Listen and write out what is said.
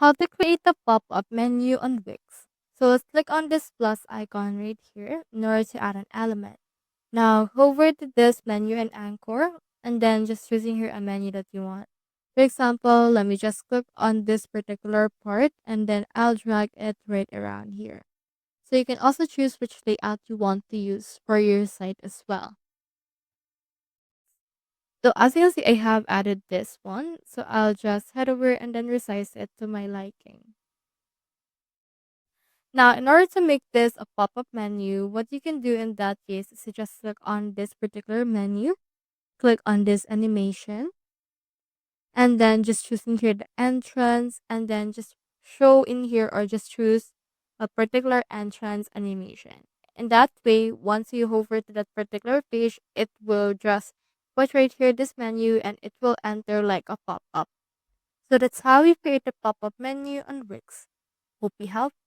How to create a pop-up menu on Wix. So let's click on this plus icon right here in order to add an element. Now hover to this menu and anchor and then just choosing here a menu that you want. For example, let me just click on this particular part and then I'll drag it right around here. So you can also choose which layout you want to use for your site as well. So as you can see, I have added this one. So I'll just head over and then resize it to my liking. Now, in order to make this a pop-up menu, what you can do in that case is to just click on this particular menu, click on this animation, and then just choosing here the entrance, and then just show in here or just choose a particular entrance animation. In that way, once you hover to that particular page, it will just put right here this menu and it will enter like a pop-up. So that's how we create a pop-up menu on Wix. Hope you helped.